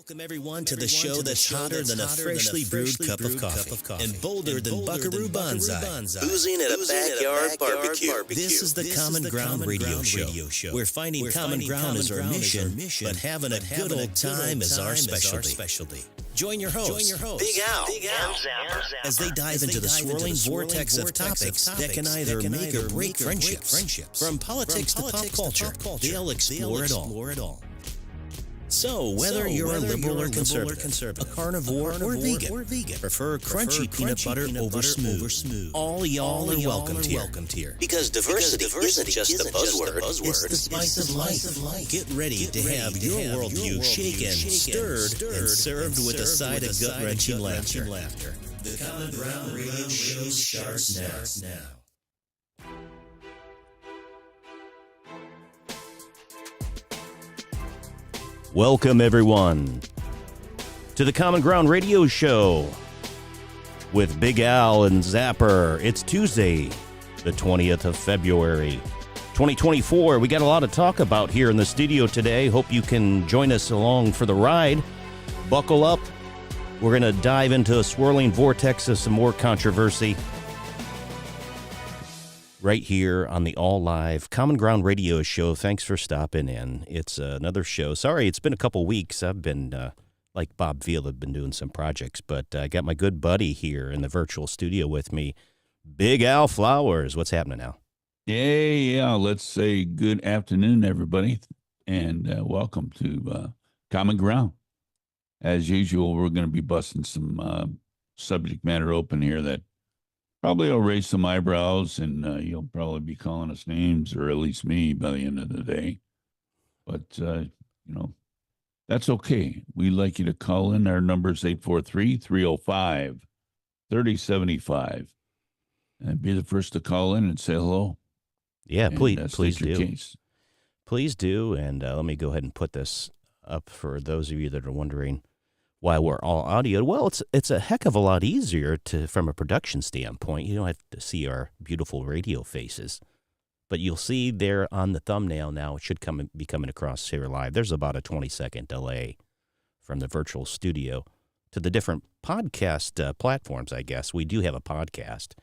Welcome everyone to the show that's hotter than a freshly brewed cup of coffee and bolder than Buckaroo Banzai, oozing at a backyard barbecue. This is the Common Ground Radio Show, where finding common ground is our mission, but having a good old time is our specialty. Join your host, Big Al, and Zapper, as they dive into the swirling vortex of topics that can either make or break friendships. From politics to pop culture, they'll explore it all. So, whether you're a liberal or conservative, a carnivore or vegan, prefer crunchy peanut butter over smooth, all y'all are welcomed here. Because diversity isn't just a buzzword, it's the spice of life. Get ready to have your worldview shaken, stirred, and served with a side of gut-wrenching laughter. The Common Ground Radio Show starts now. Welcome, everyone, to the Common Ground Radio Show with Big Al and Zapper. It's Tuesday, the 20th of February, 2024. We got a lot to talk about here in the studio today. Hope you can join us along for the ride. Buckle up. We're going to dive into a swirling vortex of some more controversy right here on the all-live Common Ground Radio Show. Thanks for stopping in. It's another show. Sorry, it's been a couple weeks. I've been, like Bob Veal, I've been doing some projects, but I got my good buddy here in the virtual studio with me, Big Al Flowers. What's happening now? Yeah. Let's say good afternoon, everybody, and welcome to Common Ground. As usual, we're going to be busting some subject matter open here that probably will raise some eyebrows, and you'll probably be calling us names, or at least me, by the end of the day. But, that's okay. We'd like you to call in. Our number is 843-305-3075. And be the first to call in and say hello. Yeah, please do. Case. Please do. And let me go ahead and put this up for those of you that are wondering why we're all audio. Well, it's a heck of a lot easier from a production standpoint. You don't have to see our beautiful radio faces, but you'll see there on the thumbnail now. It should be coming across here live. There's about a 20-second delay from the virtual studio to the different podcast platforms. I guess we do have a podcast,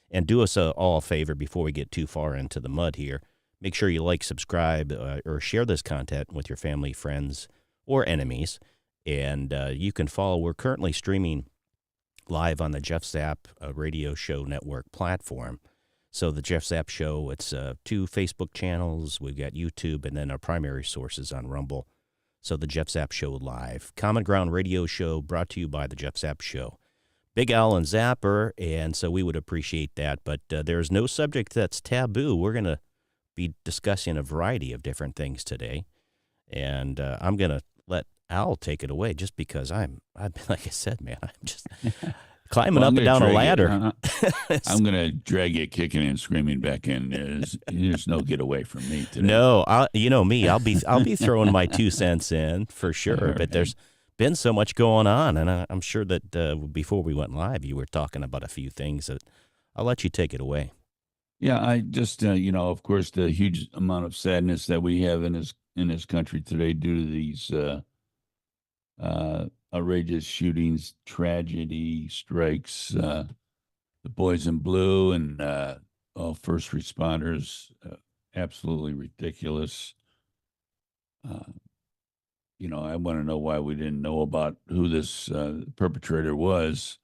and do us all a favor before we get too far into the mud here. Make sure you like, subscribe, or share this content with your family, friends, or enemies. And you can follow. We're currently streaming live on the Jeff Zapp Radio Show Network platform. So the Jeff Zapp Show, it's 2 Facebook channels. We've got YouTube, and then our primary sources on Rumble. So the Jeff Zapp Show live. Common Ground Radio Show brought to you by the Jeff Zapp Show. Big Al and Zapper, and so we would appreciate that. But there's no subject that's taboo. We're going to be discussing a variety of different things today. And I'm going to let Al take it away, just because I'm like I said, man, I'm just climbing up and down a ladder. I'm going to drag you kicking and screaming back in. There's no get away from me today. No, you know me. I'll be throwing my 2 cents in for sure. Right. But there's been so much going on, and I'm sure that before we went live, you were talking about a few things. That I'll let you take it away. Yeah, I just of course, the huge amount of sadness that we have in this country today due to these outrageous shootings, tragedy, strikes, the boys in blue, and all first responders, absolutely ridiculous. I want to know why we didn't know about who this perpetrator was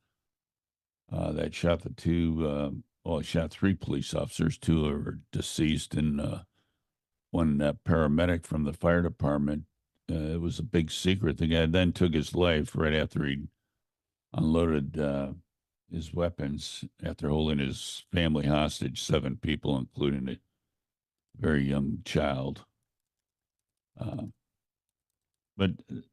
that shot the 2, shot 3 police officers. 2 are deceased, and one paramedic from the fire department. It was a big secret. The guy then took his life right after he unloaded his weapons, after holding his family hostage, 7 people, including a very young child. But the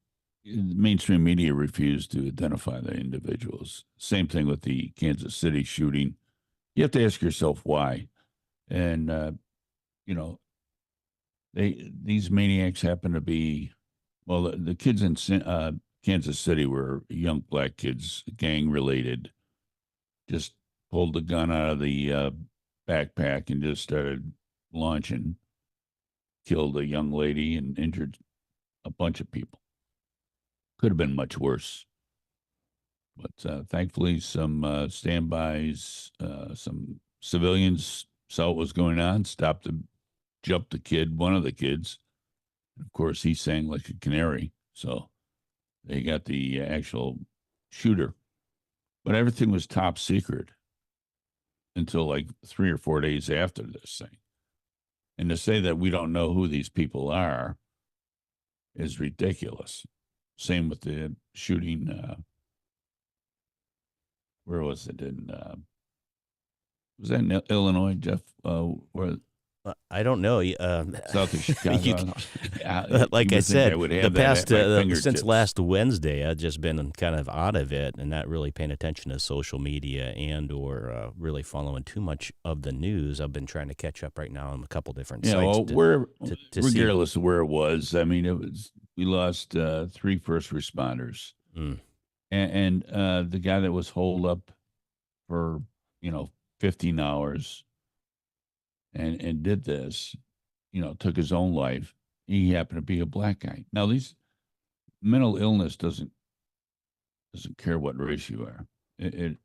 mainstream media refused to identify the individuals. Same thing with the Kansas City shooting. You have to ask yourself why. And, these maniacs happen to be, well, the kids in Kansas City were young black kids, gang-related, just pulled the gun out of the backpack and just started launching, killed a young lady and injured a bunch of people. Could have been much worse. But thankfully, some standbys, some civilians saw what was going on, stopped to jump the kid, one of the kids. And of course, he sang like a canary. So they got the actual shooter. But everything was top secret until like 3 or 4 days after this thing. And to say that we don't know who these people are is ridiculous. Same with the shooting. Where was it? Was that in Illinois, Jeff? Where I don't know. south of Chicago? Like you I would think said, I would the have that past at my since fingertips. last Wednesday, I've just been kind of out of it and not really paying attention to social media and/or really following too much of the news. I've been trying to catch up right now on a couple different Yeah, sites well, to see. regardless of where it was, I mean, we lost 3 first responders, Mm. and the guy that was holed up for 15 hours and did this, took his own life. He happened to be a black guy. Now, these mental illness doesn't care what race you are. And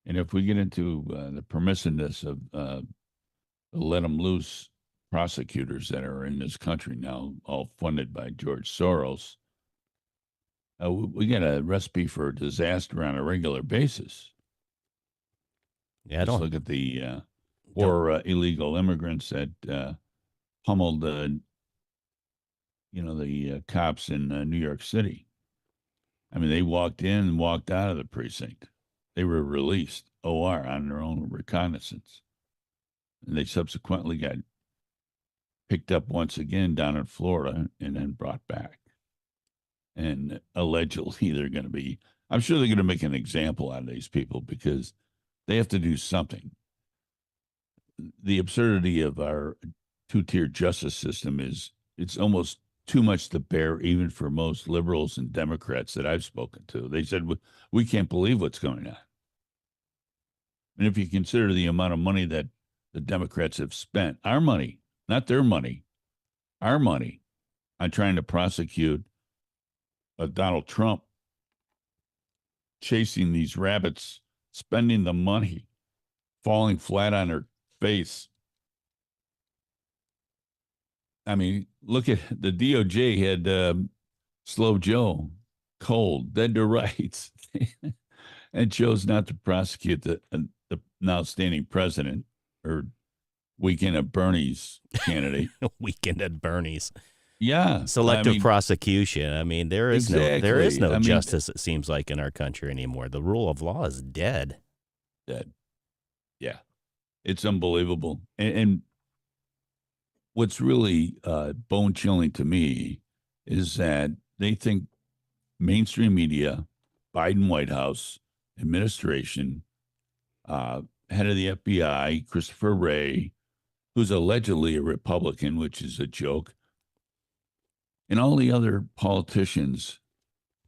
if we get into the permissiveness of let them loose prosecutors that are in this country now, all funded by George Soros, we got a recipe for disaster on a regular basis. Yeah, I Just don't. look at the poor illegal immigrants that pummeled the cops in New York City. I mean, they walked in and walked out of the precinct. They were released, OR, on their own reconnaissance. And they subsequently got picked up once again down in Florida and then brought back. And allegedly they're going to be, I'm sure they're going to make an example out of these people because they have to do something. The absurdity of our two-tier justice system it's almost too much to bear even for most liberals and Democrats that I've spoken to. They said, we can't believe what's going on. And if you consider the amount of money that the Democrats have spent, our money, not their money, our money, on trying to prosecute Donald Trump, chasing these rabbits, spending the money, falling flat on their face. I mean, look at the DOJ had Slow Joe, cold, dead to rights, and chose not to prosecute the now standing president or Weekend at Bernie's candidate. Weekend at Bernie's. Yeah, Selective prosecution. I mean, there is exactly. no justice, it seems like, in our country anymore. The rule of law is dead. Dead. Yeah, it's unbelievable. And what's really bone chilling to me is that they think mainstream media, Biden White House administration, head of the FBI, Christopher Wray, who's allegedly a Republican, which is a joke, and all the other politicians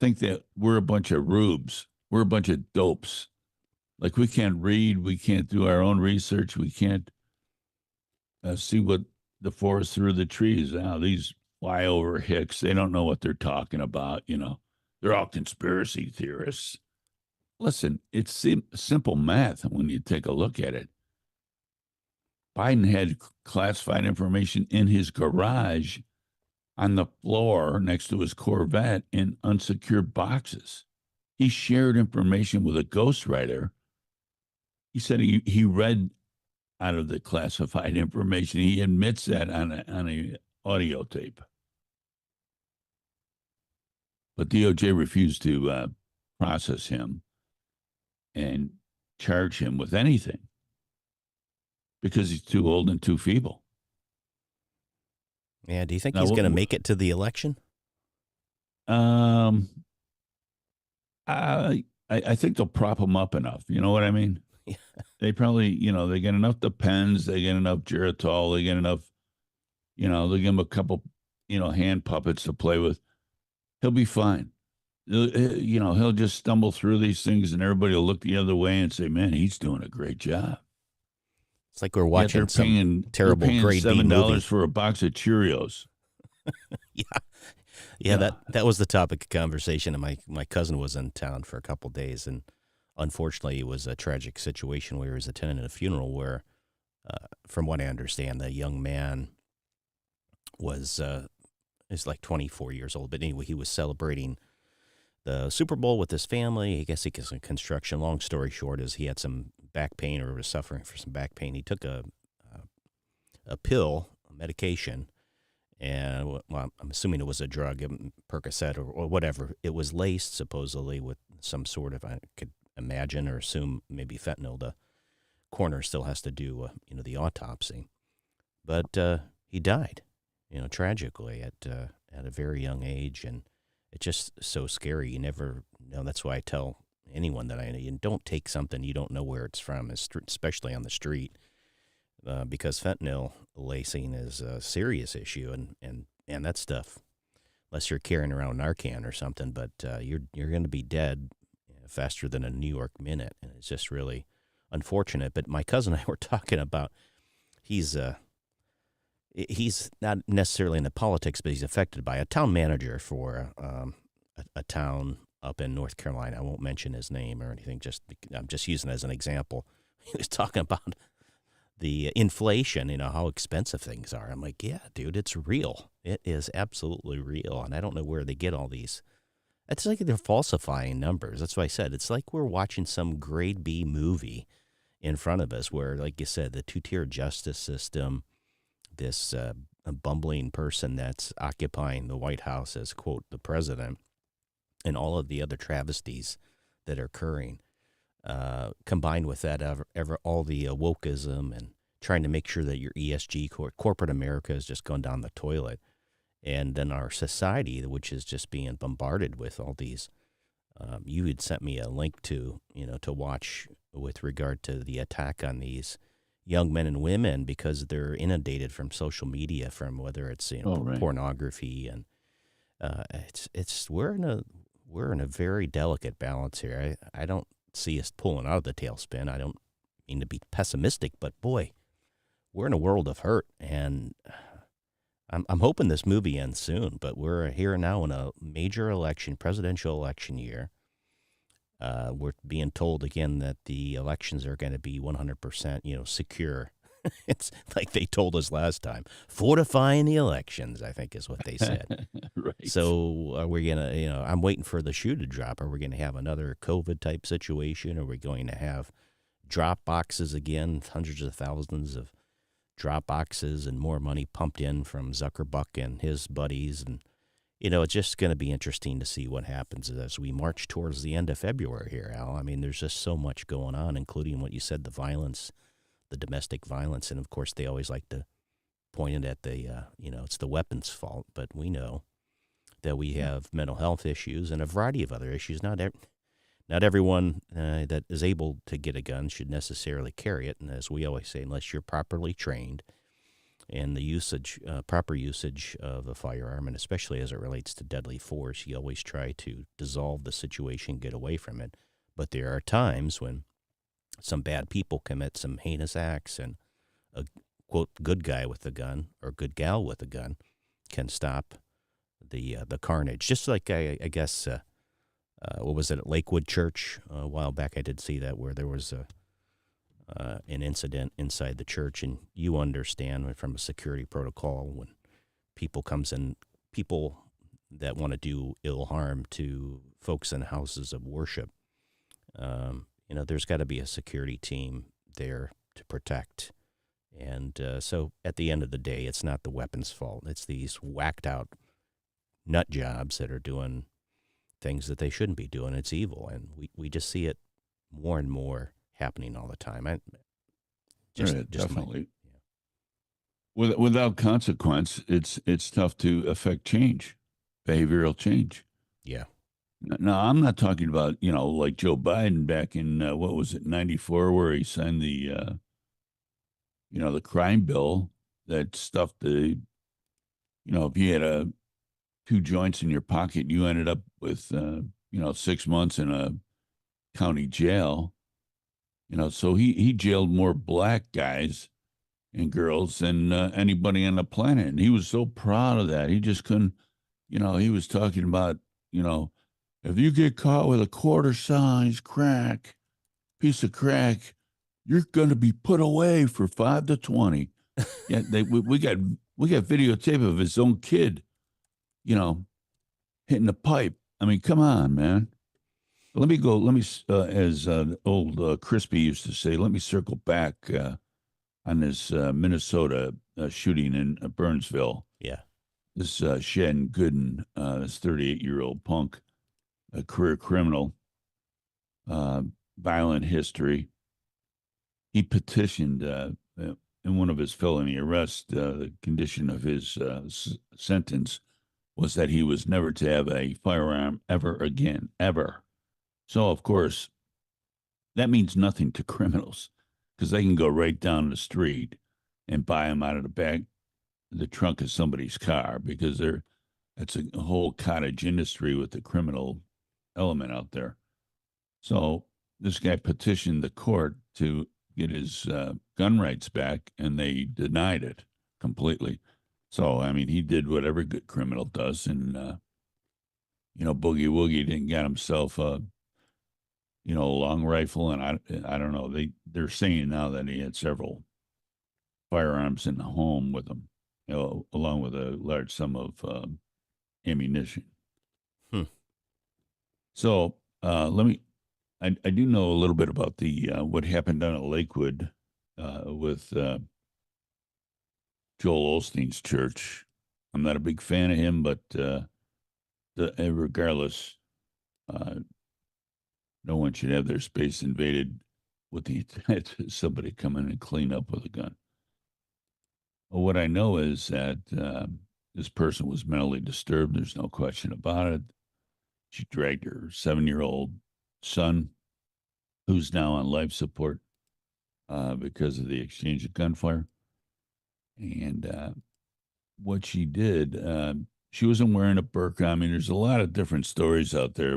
think that we're a bunch of rubes. We're a bunch of dopes. Like we can't read. We can't do our own research. We can't see what the forest through the trees. Now, these flyover hicks, they don't know what they're talking about. They're all conspiracy theorists. Listen, it's simple math when you take a look at it. Biden had classified information in his garage on the floor next to his Corvette in unsecured boxes. He shared information with a ghostwriter. He said he read out of the classified information. He admits that on a audio tape. But DOJ refused to process him and charge him with anything because he's too old and too feeble. Yeah, do you think Now, he's going to make it to the election? I think they'll prop him up enough. You know what I mean? Yeah. They probably, they get enough Depends, they get enough Geritol, they get enough, they'll give him a couple, hand puppets to play with. He'll be fine. He'll just stumble through these things and everybody will look the other way and say, man, he's doing a great job. It's like we're watching some terrible they're paying grade B $7 movie. for a box of Cheerios. Yeah. Yeah, Yeah. that was the topic of conversation, and my cousin was in town for a couple days, and unfortunately, it was a tragic situation where he was attending a funeral where, from what I understand, the young man was is like 24 years old, but anyway, he was celebrating the Super Bowl with his family. I guess he gets in construction. Long story short, is he had some back pain or was suffering for some back pain. He took a pill, a medication, and well, I'm assuming it was a drug, Percocet or whatever. It was laced supposedly with some sort of, I could imagine or assume, maybe fentanyl. The coroner still has to do the autopsy, but he died, tragically at a very young age, and it's just so scary. You never know. That's why I tell anyone that I know, you don't take something you don't know where it's from, especially on the street, because fentanyl lacing is a serious issue, and that stuff, unless you're carrying around Narcan or something, but you're going to be dead faster than a New York minute, and it's just really unfortunate. But my cousin and I were talking about he's not necessarily in the politics, but he's affected by a town manager for a town up in North Carolina. I won't mention his name or anything. I'm just using it as an example. He was talking about the inflation, how expensive things are. I'm like, yeah, dude, it's real. It is absolutely real. And I don't know where they get all these. It's like they're falsifying numbers. That's why I said it's like we're watching some grade B movie in front of us where, like you said, the two-tier justice system, this a bumbling person that's occupying the White House as, quote, the president, and all of the other travesties that are occurring. Combined with that, all the wokeism and trying to make sure that your ESG, corporate America, has just gone down the toilet. And then our society, which is just being bombarded with all these. You had sent me a link to watch with regard to the attack on these young men and women because they're inundated from social media, from whether it's Oh, right. pornography, and we're in a very delicate balance here. I don't see us pulling out of the tailspin. I don't mean to be pessimistic, but boy, we're in a world of hurt, and I'm hoping this movie ends soon. But we're here now in a major presidential election year. We're being told again that the elections are going to be 100%, secure. It's like they told us last time, fortifying the elections, I think is what they said. Right. So are we going to, I'm waiting for the shoe to drop. Are we going to have another COVID type situation? Are we going to have drop boxes again, hundreds of thousands of drop boxes and more money pumped in from Zuckerbuck and his buddies? And, it's just going to be interesting to see what happens as we march towards the end of February here, Al. I mean, there's just so much going on, including what you said, the violence, the domestic violence. And of course, they always like to point it at it's the weapons fault. But we know that we have mental health issues and a variety of other issues. Not everyone that is able to get a gun should necessarily carry it. And as we always say, unless you're properly trained and the proper usage of a firearm, and especially as it relates to deadly force, you always try to dissolve the situation, get away from it. But there are times when some bad people commit some heinous acts, and a, quote, good guy with a gun or good gal with a gun can stop the carnage. Just like I guess, what was it, at Lakewood Church a while back? I did see that, where there was an incident inside the church, and you understand from a security protocol when people that want to do ill harm to folks in houses of worship, there's got to be a security team there to protect. And so at the end of the day, it's not the weapon's fault. It's these whacked out nut jobs that are doing things that they shouldn't be doing. It's evil. And we just see it more and more happening all the time. Definitely. Without consequence, it's tough to affect change, behavioral change. Yeah. Now, I'm not talking about, like Joe Biden back in, what was it, 94, where he signed the crime bill that stuffed if you had two joints in your pocket, you ended up with, 6 months in a county jail. So he jailed more black guys and girls than anybody on the planet. And he was so proud of that. He just couldn't he was talking about, if you get caught with a quarter size piece of crack, you're going to be put away for 5 to 20. Yeah, we got videotape of his own kid, you know, hitting the pipe. I mean, come on, man. Let me go. Let me, as old Crispy used to say, let me circle back on this Minnesota shooting in Burnsville. Yeah. This Shen Gooden, this 38-year-old punk, a career criminal, uh, violent history. He petitioned in one of his felony arrests, the condition of his sentence was that he was never to have a firearm ever again, ever. So, of course, that means nothing to criminals because they can go right down the street and buy them out of the trunk of somebody's car because that's a whole cottage industry with the criminal element out there. So this guy petitioned the court to get his gun rights back, and they denied it completely. So I mean, he did what every good criminal does, and Boogie Woogie didn't get himself a long rifle, and I don't know. They're saying now that he had several firearms in the home with him, along with a large sum of ammunition. Hmm. So let me. I do know a little bit about the what happened down at Lakewood with Joel Osteen's church. I'm not a big fan of him, but regardless, uh, no one should have their space invaded with the intent of somebody come in and clean up with a gun. Well, what I know is that this person was mentally disturbed. There's no question about it. She dragged her 7-year-old son, who's now on life support because of the exchange of gunfire. And what she did, she wasn't wearing a burqa. I mean, there's a lot of different stories out there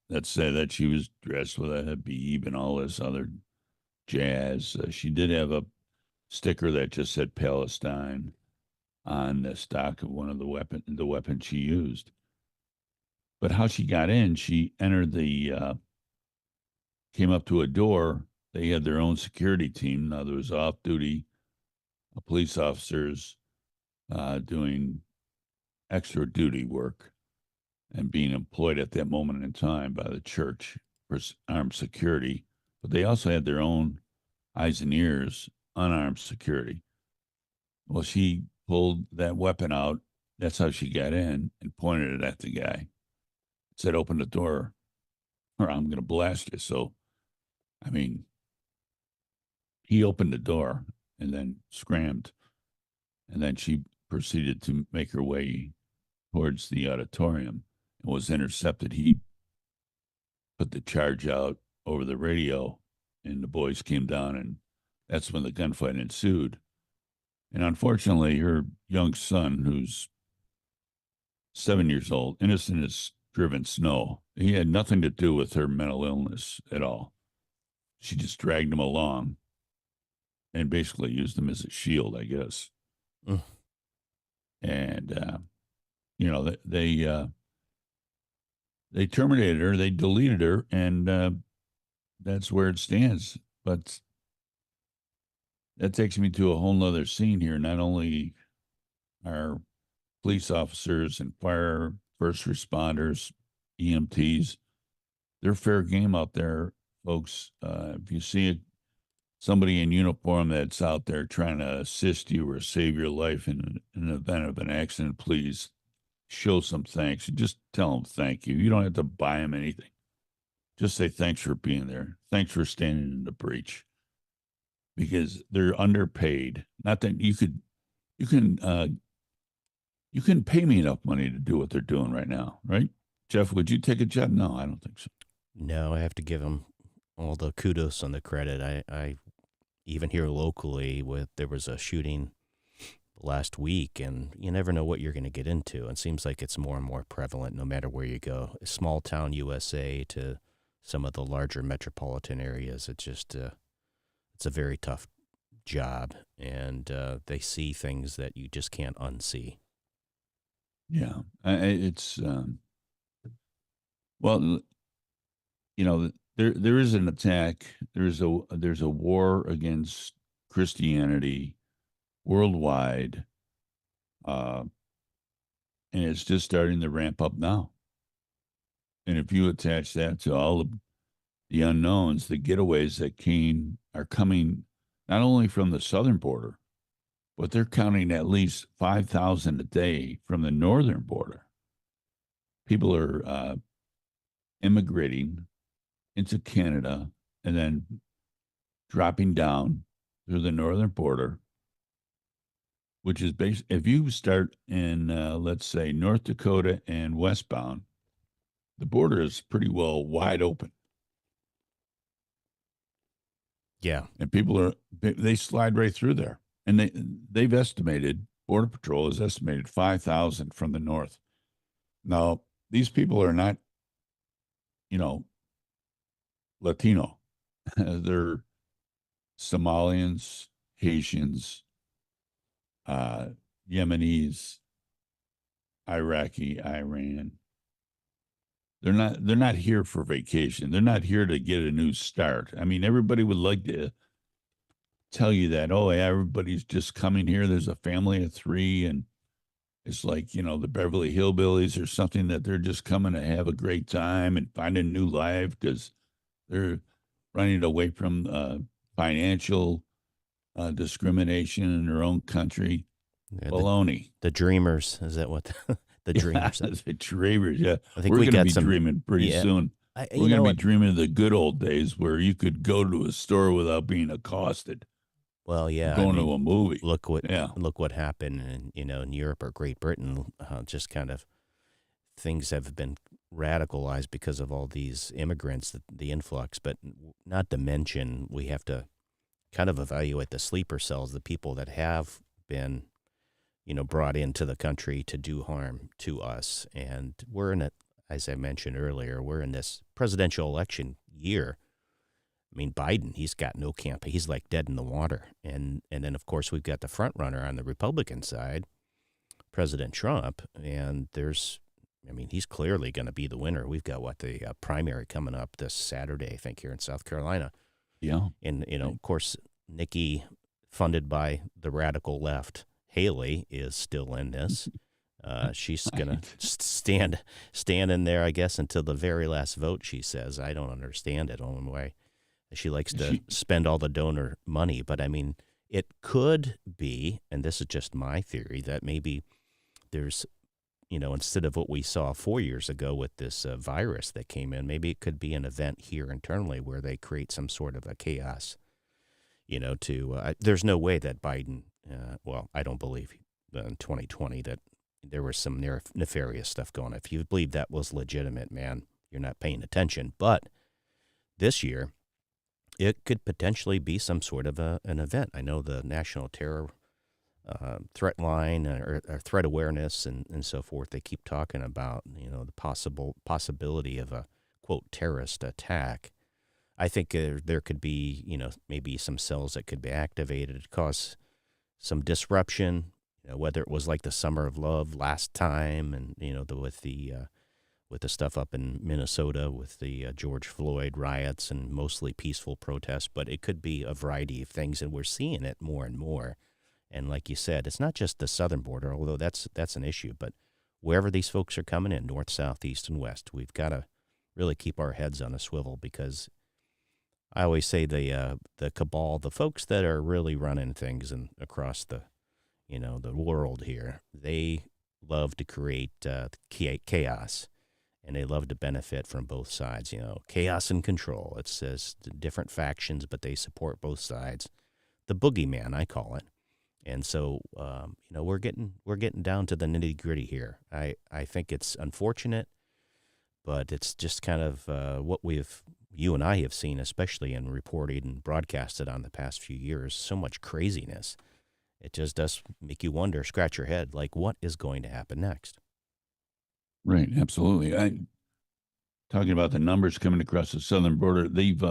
that say that she was dressed with a habib and all this other jazz. She did have a sticker that just said Palestine on the stock of one of the weapon she used. But how she got in, she entered came up to a door. They had their own security team. Now there was off-duty police officers doing extra duty work and being employed at that moment in time by the church for armed security. But they also had their own eyes and ears, unarmed security. Well, she pulled that weapon out. That's how she got in and pointed it at the guy. Said, "Open the door, or I'm going to blast you." So, I mean, he opened the door and then scrammed, and then she proceeded to make her way towards the auditorium and was intercepted. He put the charge out over the radio, and the boys came down, and that's when the gunfight ensued. And unfortunately, her young son, who's 7 years old, innocent as driven snow, he had nothing to do with her mental illness at all. She just dragged him along and basically used him as a shield, I guess. Mm. And they terminated her, they deleted her, and that's where it stands. But that takes me to a whole nother scene here. Not only are police officers and first responders, EMTs, they're fair game out there, folks. If you see somebody in uniform that's out there trying to assist you or save your life in an event of an accident, please show some thanks. Just tell them thank you. You don't have to buy them anything. Just say thanks for being there. Thanks for standing in the breach, because they're underpaid. Not that you can pay me enough money to do what they're doing right now, right? Jeff, would you take a job? No, I don't think so. No, I have to give them all the kudos and the credit. I even here locally, there was a shooting last week, and you never know what you're going to get into. And it seems like it's more and more prevalent no matter where you go. Small town USA to some of the larger metropolitan areas. It's just it's a very tough job, and they see things that you just can't unsee. Yeah, it's well, there is an attack. There's a war against Christianity worldwide, uh, and it's just starting to ramp up now. And if you attach that to all of the unknowns, the getaways that came are coming not only from the southern border, but they're counting at least 5,000 a day from the northern border. People are immigrating into Canada and then dropping down through the northern border, which is based. If you start in, let's say, North Dakota and westbound, the border is pretty well wide open, Yeah. and they slide right through there. And they've estimated, Border Patrol has estimated 5,000 from the north. Now, these people are not, you know, Latino. They're Somalians, Haitians, uh, Yemenis, Iraqi, Iran. They're not here for vacation. They're not here to get a new start. I mean, everybody would like to tell you that, oh yeah, everybody's just coming here. There's a family of three, and it's like, the Beverly Hillbillies or something, that they're just coming to have a great time and find a new life because they're running away from financial discrimination in their own country. Yeah, Baloney. the dreamers, is that what the Yeah, dreamers? the dreamers. Yeah, I think we're we going to got be some. dreaming pretty Yeah, soon. We're you going know to be what? dreaming of the good old days where you could go to a store without being accosted, Well, or yeah. I going to mean, a movie. look what Yeah, look what happened in Europe or Great Britain. Just kind of things have been radicalized because of all these immigrants, the influx. But not to mention, we have to kind of evaluate the sleeper cells, the people that have been, brought into the country to do harm to us. And we're in it, as I mentioned earlier, we're in this presidential election year. I mean, Biden, he's got no campaign. He's like dead in the water. And then, of course, we've got the front runner on the Republican side, President Trump. And he's clearly going to be the winner. We've got the primary coming up this Saturday, I think, here in South Carolina. yeah. And, of course, Nikki, funded by the radical left, Haley, is still in this. She's going to Right. stand in there, I guess, until the very last vote, she says. I don't understand it. Only way she likes to She, spend all the donor money. But, I mean, it could be, and this is just my theory, that maybe there's, instead of what we saw 4 years ago with this virus that came in, maybe it could be an event here internally where they create some sort of a chaos, there's no way that Biden, I don't believe in 2020 that there was some nefarious stuff going on. If you believe that was legitimate, man, you're not paying attention. But this year, it could potentially be some sort of an event. I know the National Terror threat line or threat awareness and so forth. They keep talking about the possibility of a quote terrorist attack. I think there could be maybe some cells that could be activated to cause some disruption. Whether it was like the Summer of Love last time, and with the stuff up in Minnesota with the George Floyd riots and mostly peaceful protests, but it could be a variety of things, and we're seeing it more and more. And like you said, it's not just the southern border, although that's an issue, but wherever these folks are coming in, north, south, east, and west, we've got to really keep our heads on a swivel because I always say the cabal, the folks that are really running things and across the world here, they love to create chaos, and they love to benefit from both sides. Chaos and control. It says different factions, but they support both sides. The boogeyman, I call it. And so, we're getting down to the nitty gritty here. I think it's unfortunate, but it's just kind of what you and I have seen, especially in reported and broadcasted on the past few years. So much craziness. It just does make you wonder, scratch your head, like what is going to happen next? right, absolutely. Talking about the numbers coming across the southern border, they've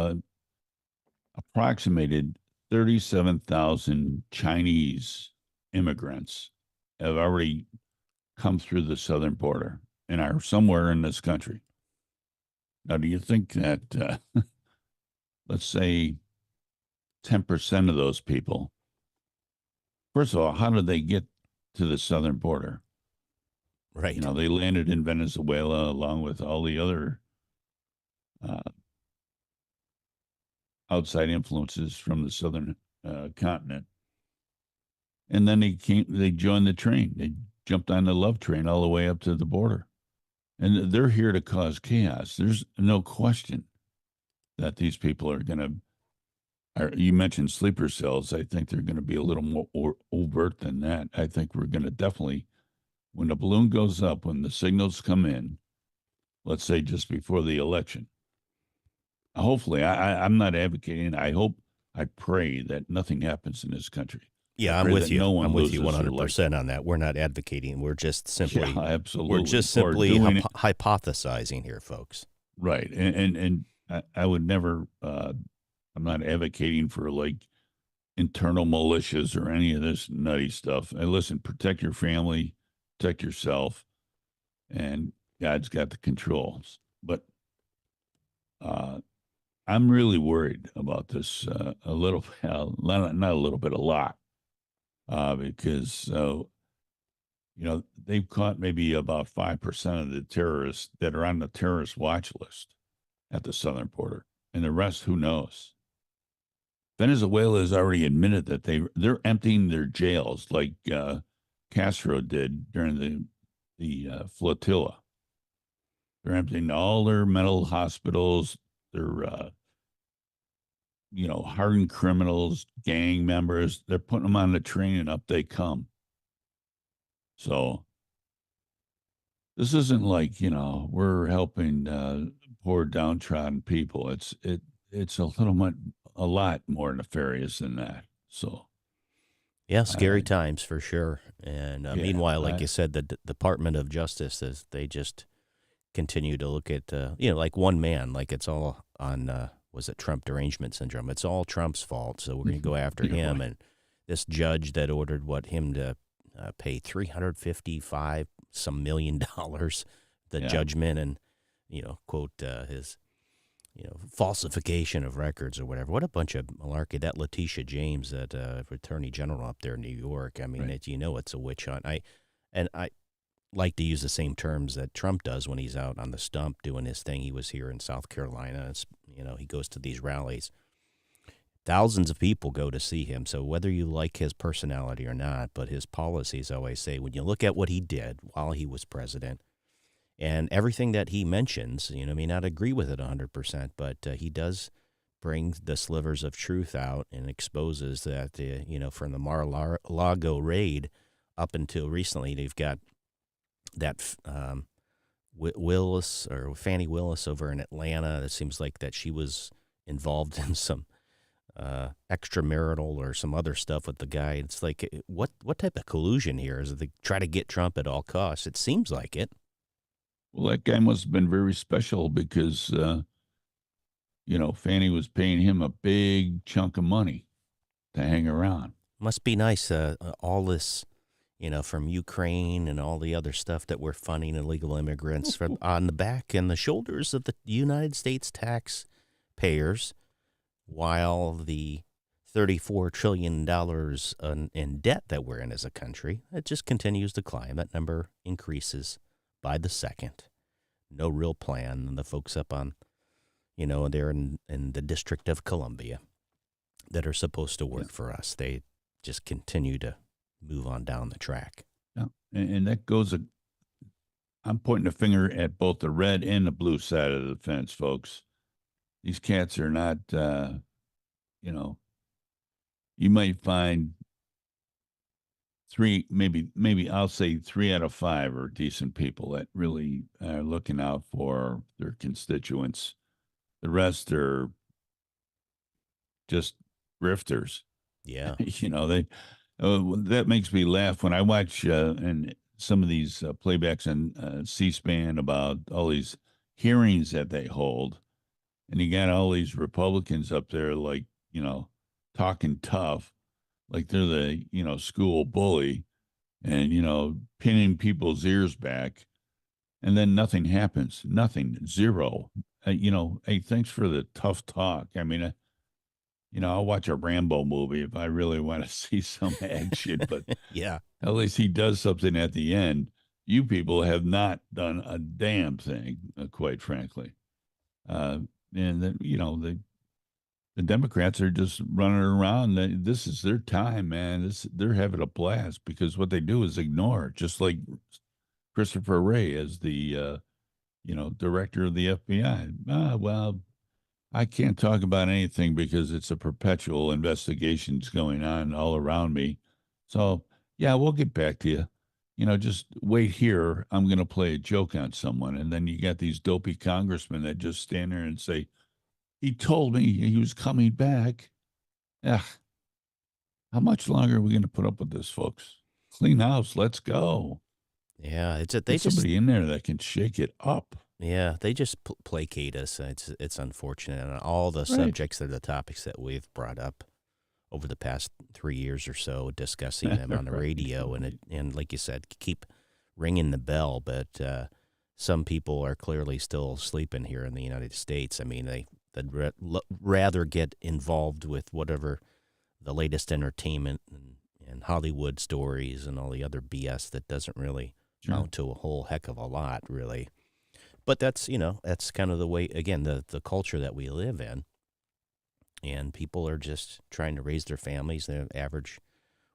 approximated 37,000 Chinese immigrants have already come through the southern border and are somewhere in this country. Now, do you think that, let's say, 10% of those people, first of all, how did they get to the southern border? You Right. know, they landed in Venezuela along with all the other uh, outside influences from the southern continent. And then they joined the train. They jumped on the love train all the way up to the border. And they're here to cause chaos. There's no question that these people are going to, you mentioned sleeper cells. I think they're going to be a little more overt than that. I think we're going to definitely, when the balloon goes up, when the signals come in, let's say just before the election, hopefully, I'm not advocating. I pray that nothing happens in this country. I Yeah, I'm pray with that you. no one I'm with you loses their life. 100% on that. We're not advocating. Yeah, We're absolutely. just Or simply doing it hypothesizing here, folks. right. And I would never, I'm not advocating for like internal militias or any of this nutty stuff. And listen, protect your family, protect yourself, and God's got the controls. But uh, I'm really worried about this a little, not a little bit, a lot, because they've caught maybe about 5% of the terrorists that are on the terrorist watch list at the southern border, and the rest, who knows? Venezuela has already admitted that they're emptying their jails like Castro did during the flotilla. They're emptying all their mental hospitals, their hardened criminals, gang members. They're putting them on the train and up they come. So this isn't like we're helping poor downtrodden people. It's a lot more nefarious than that. So Yeah, I scary times for sure. And yeah meanwhile, like I you said, the Department of Justice they just continue to look at like one man, like it's all on was it Trump derangement syndrome? It's all Trump's fault, so we're going to go after you're him. right. And this judge that ordered him to pay $355 some $1 million, the Yeah, judgment, and quote his falsification of records or whatever. What a bunch of malarkey. That Letitia James, that attorney general up there in New York. I mean, right. it's a witch hunt. I like to use the same terms that Trump does when he's out on the stump doing his thing. He was here in South Carolina. He goes to these rallies. Thousands of people go to see him. So whether you like his personality or not, but his policies, I always say, when you look at what he did while he was president, and everything that he mentions, may not agree with it 100%, but he does bring the slivers of truth out and exposes that, from the Mar-a-Lago raid up until recently, they've got that Willis or Fannie Willis over in Atlanta. It seems like that she was involved in some extramarital or some other stuff with the guy. It's like, what type of collusion here? Is it they try to get Trump at all costs? It seems like it. Well, that guy must have been very special because Fannie was paying him a big chunk of money to hang around. Must be nice, all this, from Ukraine and all the other stuff that we're funding illegal immigrants from on the back and the shoulders of the United States taxpayers, while the $34 trillion in debt that we're in as a country, it just continues to climb. That number increases by the second. No real plan. And the folks up on, they're in the District of Columbia that are supposed to Yeah, work for us, they just continue to move on down the track. yeah. And that goes. I'm pointing a finger at both the red and the blue side of the fence, folks. These cats are not. You know, you might find three, maybe I'll say 3 out of 5 are decent people that really are looking out for their constituents. The rest are just grifters. Yeah. They that makes me laugh when I watch and some of these playbacks on C-SPAN about all these hearings that they hold, and you got all these Republicans up there like talking tough, like they're the school bully, and, pinning people's ears back, and then nothing happens. Nothing. Zero. Hey, thanks for the tough talk. I mean, I'll watch a Rambo movie if I really want to see some action, but Yeah. at least he does something at the end. You people have not done a damn thing, quite frankly. Uh, and then, the Democrats are just running around. This is their time, man. They're having a blast because what they do is ignore, just like Christopher Wray as the director of the FBI. Well, I can't talk about anything because it's a perpetual investigations going on all around me. So, yeah, we'll get back to you. Just wait here. I'm going to play a joke on someone. And then you got these dopey congressmen that just stand there and say, he told me he was coming back. Ugh, how much longer are we going to put up with this, folks? Clean house. Let's go. Yeah, they Get just somebody in there that can shake it up. yeah, they just placate us. It's unfortunate, and all the Right. subjects are the topics that we've brought up over the past 3 years or so, discussing them on the Right. radio, and Right. like you said, keep ringing the bell. But some people are clearly still sleeping here in the United States. I mean, they'd rather get involved with whatever the latest entertainment and Hollywood stories and all the other BS that doesn't really Sure. amount to a whole heck of a lot, really. But that's kind of the way, again, the culture that we live in. And people are just trying to raise their families. The average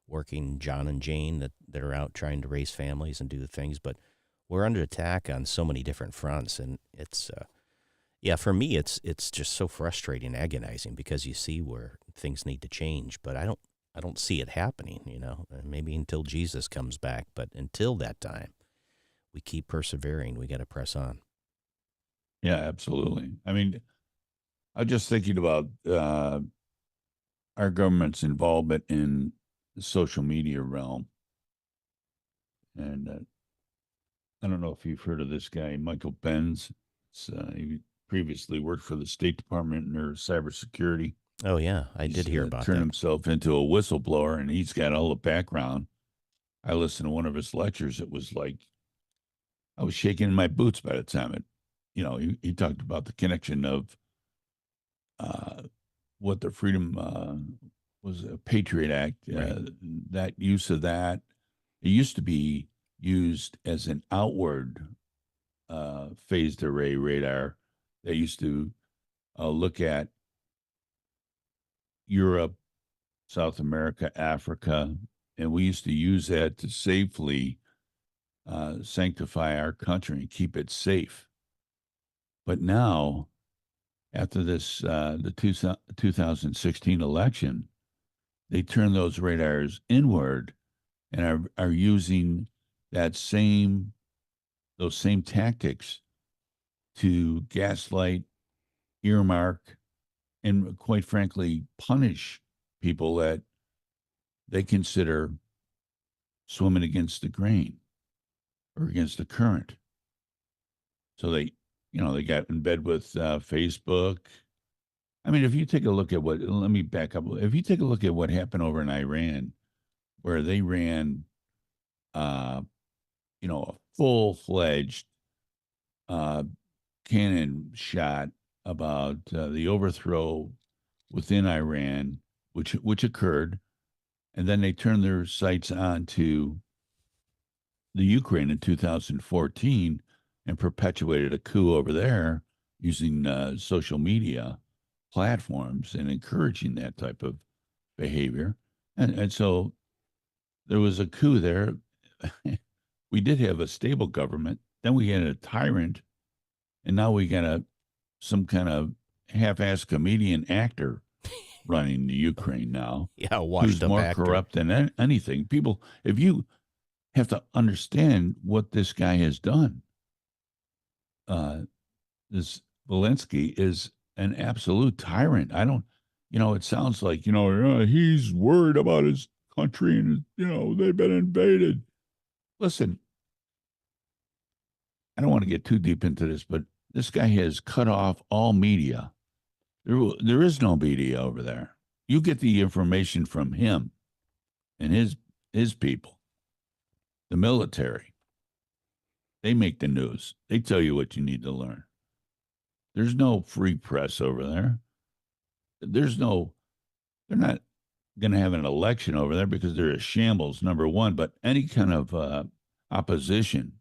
working John and Jane that are out trying to raise families and do things. But we're under attack on so many different fronts. And yeah, for me, it's just so frustrating, agonizing, because you see where things need to change. But I don't see it happening, maybe until Jesus comes back. But until that time, we keep persevering. We got to press on. Yeah, absolutely. I mean, I'm just thinking about our government's involvement in the social media realm. And I don't know if you've heard of this guy, Michael Benz. He previously worked for the State Department in their cybersecurity. Oh, yeah, I did He's hear about turned that. himself into a whistleblower, and he's got all the background. I listened to one of his lectures. It was like I was shaking in my boots by the time he talked about the connection of uh, what the Freedom was a Patriot Act, Right. that use of that. It used to be used as an outward phased array radar. They used to look at Europe, South America, Africa, and we used to use that to safely sanctify our country and keep it safe. But now, after the 2016 election, they turn those radars inward and are using that same those same tactics to gaslight, earmark, and quite frankly punish people that they consider swimming against the grain or against the current. So they got in bed with Facebook. I mean, if you take a look at let me back up. If you take a look at what happened over in Iran, where they ran, uh, a full-fledged uh, cannon shot about the overthrow within Iran, which occurred, and then they turned their sights on to the Ukraine in 2014 and perpetuated a coup over there using social media platforms and encouraging that type of behavior. And so there was a coup there. We did have a stable government. Then we had a tyrant, and now we got some kind of half-assed comedian actor running the Ukraine now, Yeah, washed who's up more actor. corrupt than anything. People, if you have to understand what this guy has done, uh, this Zelensky is an absolute tyrant. I don't, it sounds like, he's worried about his country and, they've been invaded. Listen, I don't want to get too deep into this, but this guy has cut off all media. There is no media over there. You get the information from him and his people. the military. They make the news. They tell you what you need to learn. There's no free press over there. There's no, they're not going to have an election over there because they're a shambles, number one. But any kind of opposition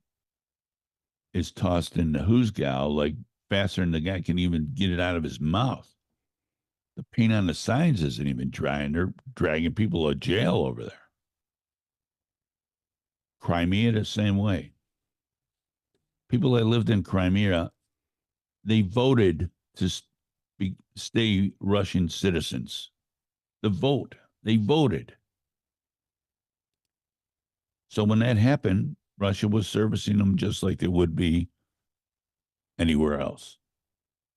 is tossed in the who's gal like faster than the guy can even get it out of his mouth. The paint on the signs isn't even dry, and they're dragging people to jail over there. Crimea, the same way. People that lived in Crimea, they voted to stay Russian citizens. The vote, they voted. So when that happened, Russia was servicing them just like they would be anywhere else.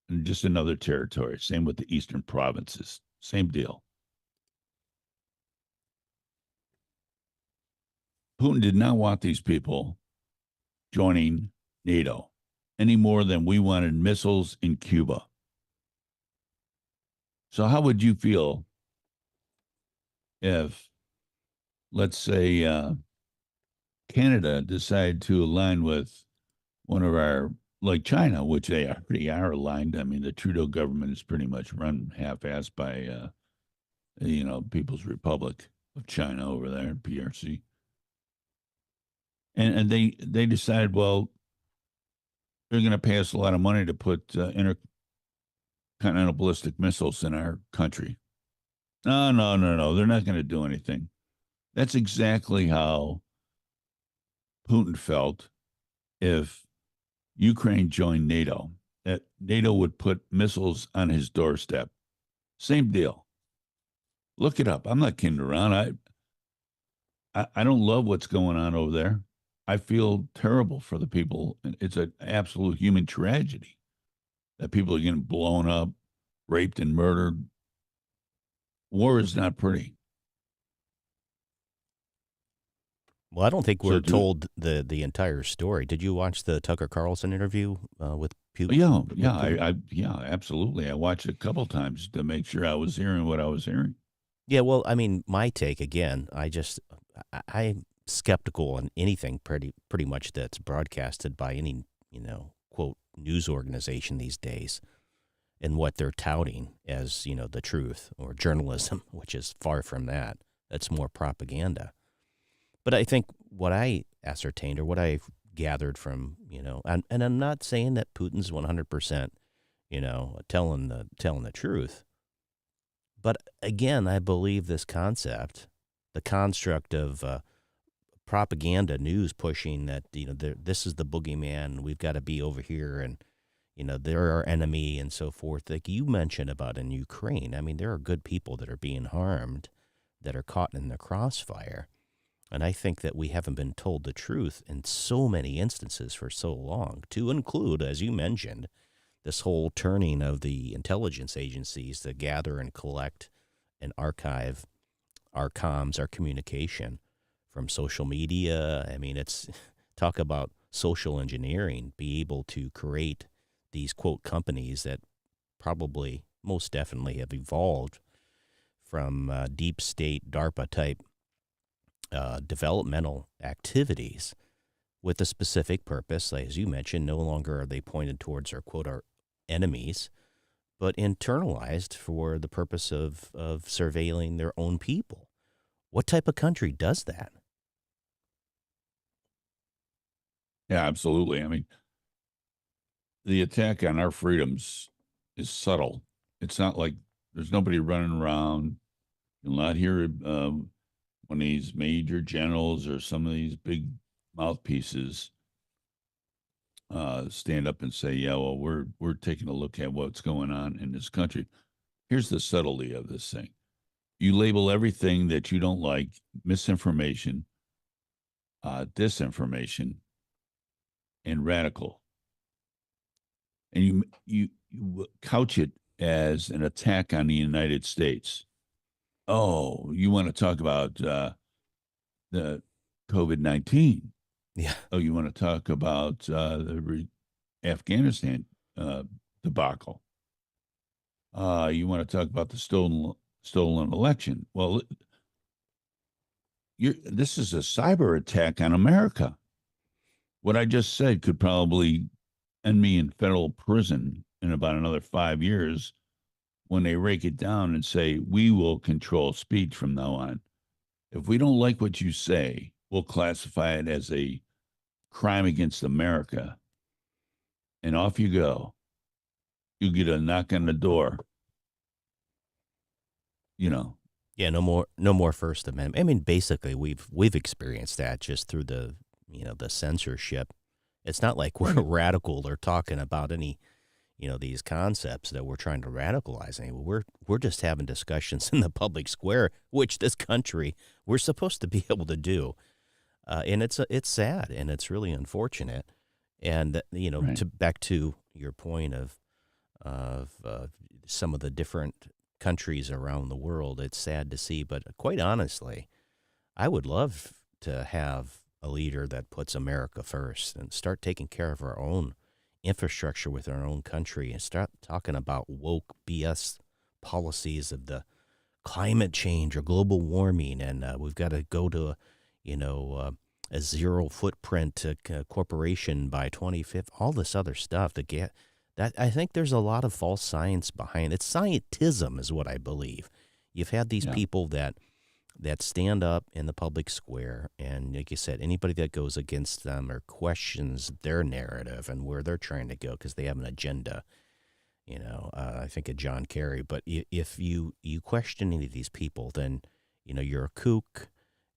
And just another territory. Same with the eastern provinces. Same deal. Putin did not want these people joining NATO any more than we wanted missiles in Cuba. So how would you feel if, let's say, Canada decided to align with one of our, like China, which they already are aligned. I mean, the Trudeau government is pretty much run half-assed by, People's Republic of China over there, PRC. And they decided, well, they're going to pay us a lot of money to put intercontinental ballistic missiles in our country. No, no, no, no. They're not going to do anything. That's exactly how Putin felt if Ukraine joined NATO, that NATO would put missiles on his doorstep. Same deal. Look it up. I'm not kidding around. I don't love what's going on over there. I feel terrible for the people. It's an absolute human tragedy that people are getting blown up, raped, and murdered. War is not pretty. Well, I don't think we're told the entire story. Did you watch the Tucker Carlson interview with Putin? Yeah, absolutely. I watched it a couple times to make sure I was hearing what I was hearing. Yeah, well, I mean, my take again. I'm skeptical on anything pretty much that's broadcasted by any quote news organization these days, and what they're touting as the truth or journalism, which is far from that. That's more propaganda. But I think what I ascertained or what I've gathered from, and I'm not saying that Putin's 100%, telling the truth. But again, I believe this concept, the construct of propaganda news pushing that, this is the boogeyman, we've got to be over here, and, they're our enemy and so forth. Like you mentioned about in Ukraine, I mean, there are good people that are being harmed, that are caught in the crossfire. And I think that we haven't been told the truth in so many instances for so long, to include, as you mentioned, this whole turning of the intelligence agencies to gather and collect and archive our comms, our communication from social media. I mean, it's talk about social engineering, be able to create these, quote, companies that probably most definitely have evolved from deep state DARPA type developmental activities with a specific purpose. As you mentioned, no longer are they pointed towards our, quote, our enemies, but internalized for the purpose of surveilling their own people. What type of country does that? Yeah, absolutely. I mean, the attack on our freedoms is subtle. It's not like there's nobody running around. You'll not hear one of these major generals or some of these big mouthpieces stand up and say, "Yeah, well, we're taking a look at what's going on in this country." Here's the subtlety of this thing: you label everything that you don't like misinformation, disinformation, and radical, and you couch it as an attack on the United States. Oh, you want to talk about the COVID-19? Yeah. Oh, you want to talk about the Afghanistan debacle? You want to talk about the stolen election? Well, this is a cyber attack on America. What I just said could probably end me in federal prison in about another 5 years when they rake it down and say, we will control speech from now on. If we don't like what you say, we'll classify it as a crime against America. And off you go. You get a knock on the door, you know. Yeah, no more First Amendment. I mean, basically, we've experienced that just through the censorship. It's not like we're Right. radical or talking about any these concepts that we're trying to radicalize. We're just having discussions in the public square, which this country we're supposed to be able to do. And it's sad and it's really unfortunate. And Right. to back to your point of some of the different countries around the world, it's sad to see. But quite honestly, I would love to have a leader that puts America first and start taking care of our own infrastructure with our own country and start talking about woke BS policies of the climate change or global warming, and we've got to go to a zero footprint corporation by 2050. All this other stuff to get that. I think there's a lot of false science behind it. Scientism is what I believe. You've had these Yeah. people that stand up in the public square, and like you said, anybody that goes against them or questions their narrative and where they're trying to go because they have an agenda. I think of John Kerry. But if you question any of these people, then you're a kook,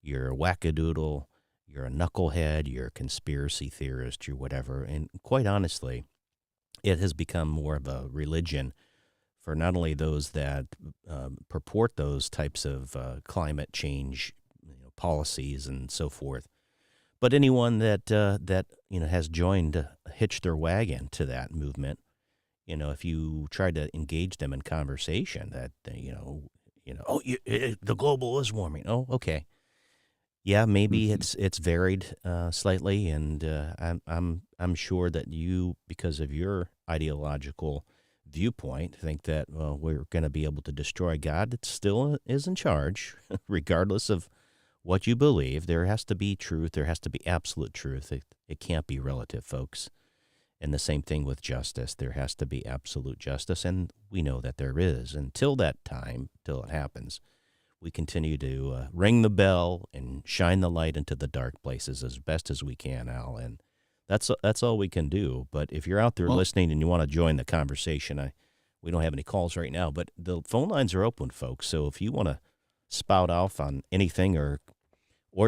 you're a wackadoodle, you're a knucklehead, you're a conspiracy theorist, you're whatever. And quite honestly, it has become more of a religion for not only those that purport those types of climate change policies and so forth, but anyone that has joined, hitched their wagon to that movement. If you try to engage them in conversation, that oh, the global is warming. Oh, okay, yeah, maybe Mhm. it's varied slightly, and I'm sure that you, because of your ideological viewpoint, think that well we're going to be able to destroy God. It still is in charge, regardless of what you believe. There has to be truth. There has to be absolute truth. It can't be relative, folks. And the same thing with justice. There has to be absolute justice, and we know that there is. Until that time, till it happens, we continue to ring the bell and shine the light into the dark places as best as we can, Al. And that's all we can do. But if you're out there Well, listening and you want to join the conversation, we don't have any calls right now, but the phone lines are open, folks. So if you want to spout off on anything or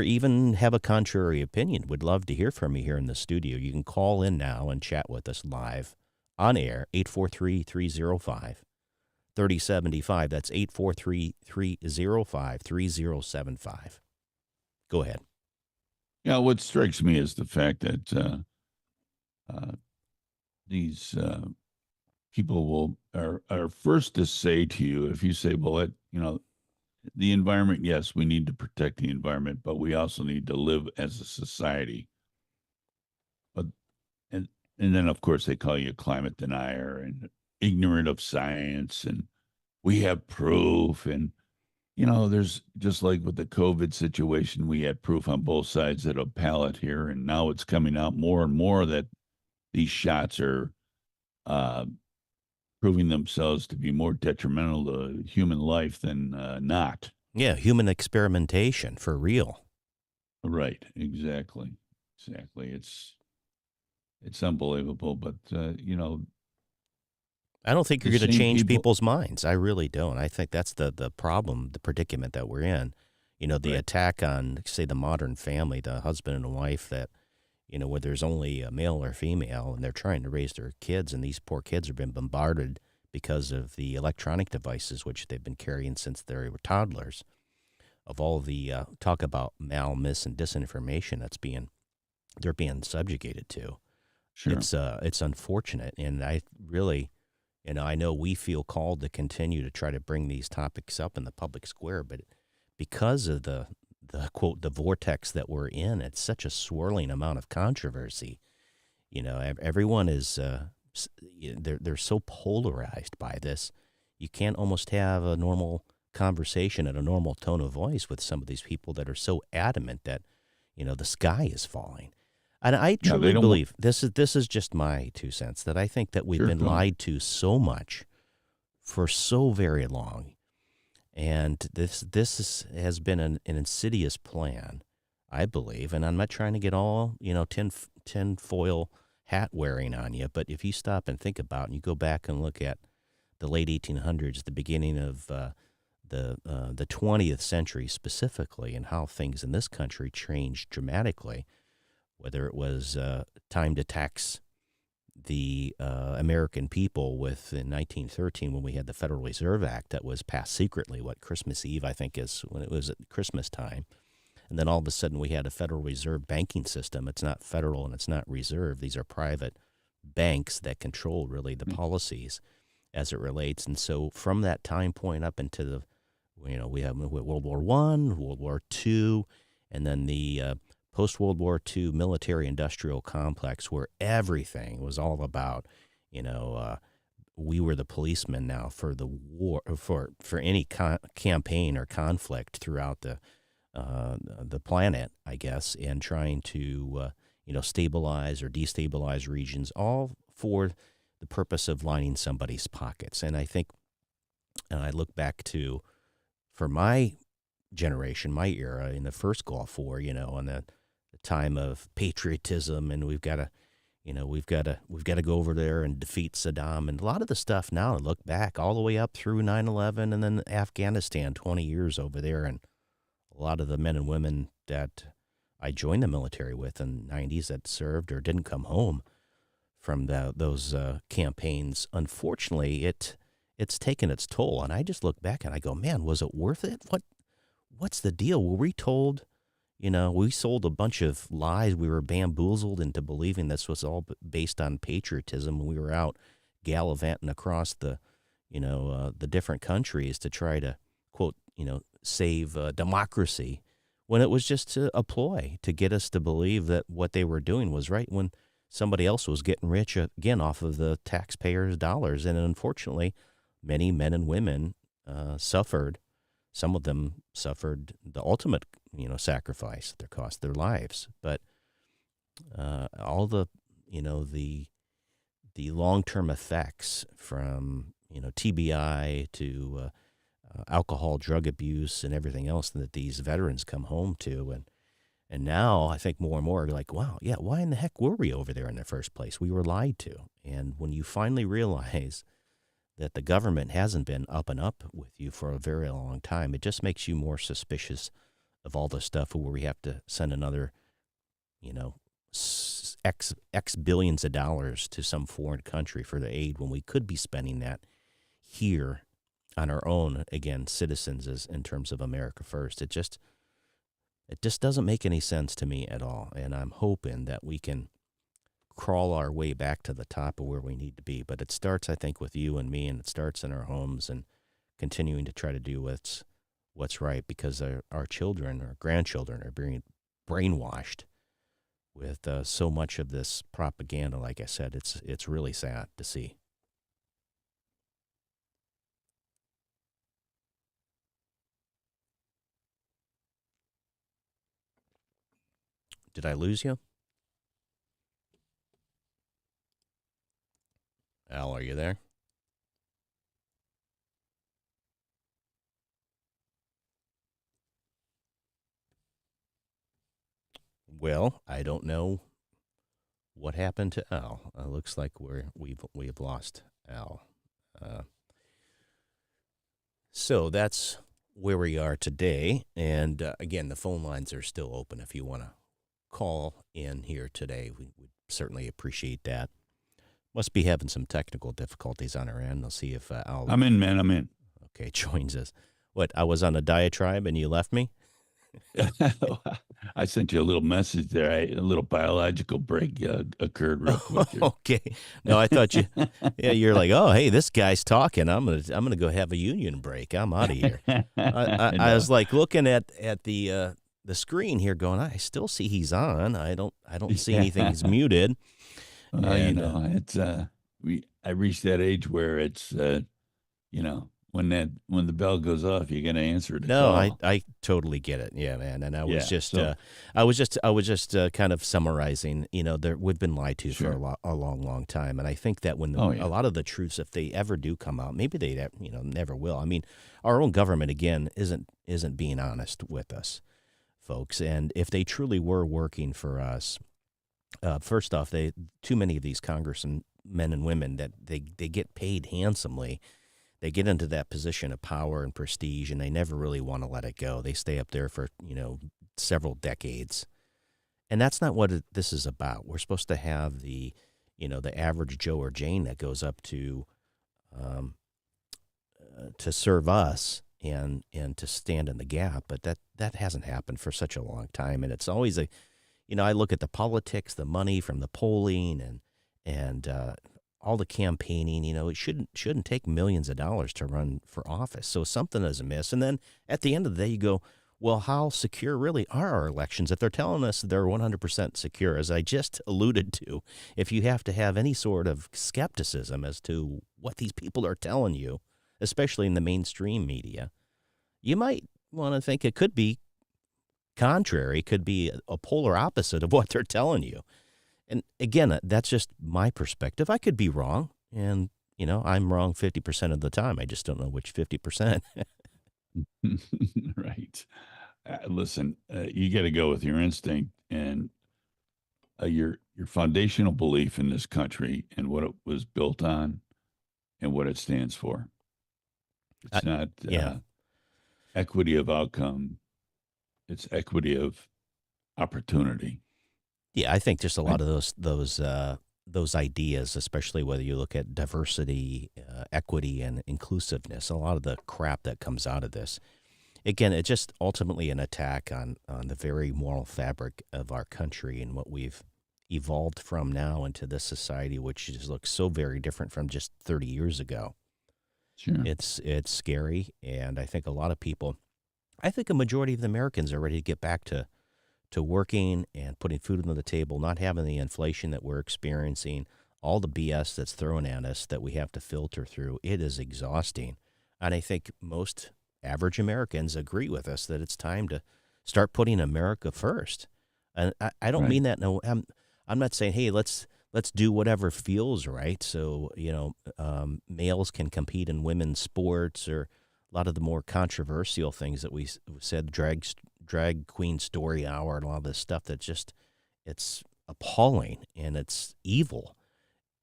even have a contrary opinion, would love to hear from you here in the studio. You can call in now and chat with us live on air, 843-305-3075. That's 843-305-3075. Go ahead. yeah, what strikes me is the fact that uh, these people are first to say to you, if you say, well, the environment, yes, we need to protect the environment, but we also need to live as a society. But and and then of course they call you a climate denier and ignorant of science, and we have proof. And there's just like with the COVID situation, we had proof on both sides of the pallet here, and now it's coming out more and more that these shots are uh, proving themselves to be more detrimental to human life than not. Yeah, human experimentation for real. Right, exactly, exactly. It's unbelievable, but I don't think you're the going to same change people. people's minds. I really don't. I think that's the problem, the predicament that we're in. The Right, attack on, say, the modern family, the husband and wife that, where there's only a male or female and they're trying to raise their kids, and these poor kids have been bombarded because of the electronic devices which they've been carrying since they were toddlers. Of all the talk about mis, and disinformation they're being subjugated to. sure, It's unfortunate, and I really, I know we feel called to continue to try to bring these topics up in the public square, but because of the quote the vortex that we're in, it's such a swirling amount of controversy. Everyone is they're so polarized by this. You can't almost have a normal conversation at a normal tone of voice with some of these people that are so adamant that, the sky is falling. And I Yeah, they truly don't want. believe this is just my 2 cents that I think that we've Sure, been go ahead. lied to so much for so very long, and has been an insidious plan, I believe. And I'm not trying to get all tin foil hat wearing on you, but if you stop and think about it, and you go back and look at the late 1800s, the beginning of the 20th century specifically, and how things in this country changed dramatically, whether it was time to tax the American people with in 1913 when we had the Federal Reserve Act that was passed secretly, Christmas Eve, I think, is when it was at Christmas time. And then all of a sudden we had a Federal Reserve banking system. It's not federal and it's not reserve. These are private banks that control really the policies as it relates. And so from that time point up into we have World War I, World War II, and then the post World War II military industrial complex where everything was all about, we were the policemen now for the war, for any campaign or conflict throughout the planet, I guess, and trying to stabilize or destabilize regions, all for the purpose of lining somebody's pockets. And I think, and I look back to, for my generation, my era in the first Gulf War, and the time of patriotism, and we've got to go over there and defeat Saddam, and a lot of the stuff now. I look back all the way up through 9/11, and then Afghanistan, 20 years over there, and a lot of the men and women that I joined the military with in the 90s that served or didn't come home from those campaigns. Unfortunately, it's taken its toll, and I just look back and I go, man, was it worth it? What's the deal? Were we told, we sold a bunch of lies. We were bamboozled into believing this was all based on patriotism when we were out gallivanting across the different countries to try to, quote, save democracy, when it was just a ploy to get us to believe that what they were doing was right when somebody else was getting rich again off of the taxpayers' dollars. And unfortunately, many men and women suffered. Some of them suffered the ultimate, sacrifice that cost their lives. But all the long-term effects from TBI to alcohol, drug abuse, and everything else that these veterans come home to, and now I think more and more are like, wow, yeah, why in the heck were we over there in the first place? We were lied to. And when you finally realize that the government hasn't been up and up with you for a very long time, it just makes you more suspicious of all the stuff where we have to send another, X billions of dollars to some foreign country for the aid when we could be spending that here on our own, again, citizens, as in terms of America first. It just doesn't make any sense to me at all. And I'm hoping that we can crawl our way back to the top of where we need to be. But it starts, I think, with you and me, and it starts in our homes and continuing to try to do what's right, because our children, our grandchildren are being brainwashed with so much of this propaganda. Like I said, it's really sad to see. Did I lose you? Al, are you there? Well, I don't know what happened to Al. Looks like we've lost Al. Uh, so that's where we are today. And again, the phone lines are still open if you want to call in here today. We would certainly appreciate that. Must be having some technical difficulties on our end. I'll see if Al, I'm in, man. I'm in. okay, joins us. What, I was on a diatribe and you left me? I sent you a little message there. A little biological break occurred real quick there. Okay. No, I thought yeah, you're like, oh, hey, this guy's talking. I'm gonna go have a union break. I'm out of here. I No. was like looking at the screen here, going, I still see he's on. I don't see anything. He's muted. Well, And it's I reached that age where it's when the bell goes off, you got to answer the No, I call. I totally get it. Yeah, man. And Yeah. So I was just kind of summarizing. You know, there we've been lied to for sure. a long, long time, and I think that when Oh a yeah. lot of the truths, if they ever do come out, maybe they never will. I mean, our own government again isn't being honest with us, folks. And if they truly were working for us, first off, they too many of these congressmen men and women that they get paid handsomely, they get into that position of power and prestige, and they never really want to let it go. They stay up there for several decades, and that's not what this is about. We're supposed to have the average Joe or Jane that goes up um, to serve us and to stand in the gap, but that hasn't happened for such a long time, and it's always I look at the politics, the money from the polling, and all the campaigning. It shouldn't take millions of dollars to run for office. So something is amiss. And then at the end of the day, you go, well, how secure really are our elections? If they're telling us they're 100% secure, as I just alluded to, if you have to have any sort of skepticism as to what these people are telling you, especially in the mainstream media, you might want to think it could be contrary, could be a polar opposite of what they're telling you. And again, that's just my perspective. I could be wrong, and I'm wrong 50% of the time. I just don't know which 50%. Right. Listen, you got to go with your instinct and your foundational belief in this country and what it was built on and what it stands for. I, It's not yeah, equity of outcome; it's equity of opportunity. yeah. I think just a I lot of those ideas, especially whether you look at diversity, equity, and inclusiveness, a lot of the crap that comes out of this. Again, it's just ultimately an attack on the very moral fabric of our country and what we've evolved from now into this society, which just looks so very different from just 30 years ago. sure. It's scary, and I think a lot of people, I think a majority of the Americans are ready to get back to working and putting food on the table, not having the inflation that we're experiencing, all the BS that's thrown at us that we have to filter through. It is exhausting. And I think most average Americans agree with us that it's time to start putting America first. And I don't Right. mean that. No, I'm not saying, hey, let's do whatever feels right. So, males can compete in women's sports or a lot of the more controversial things that we said, drag queen story hour and all this stuff that just it's appalling and it's evil.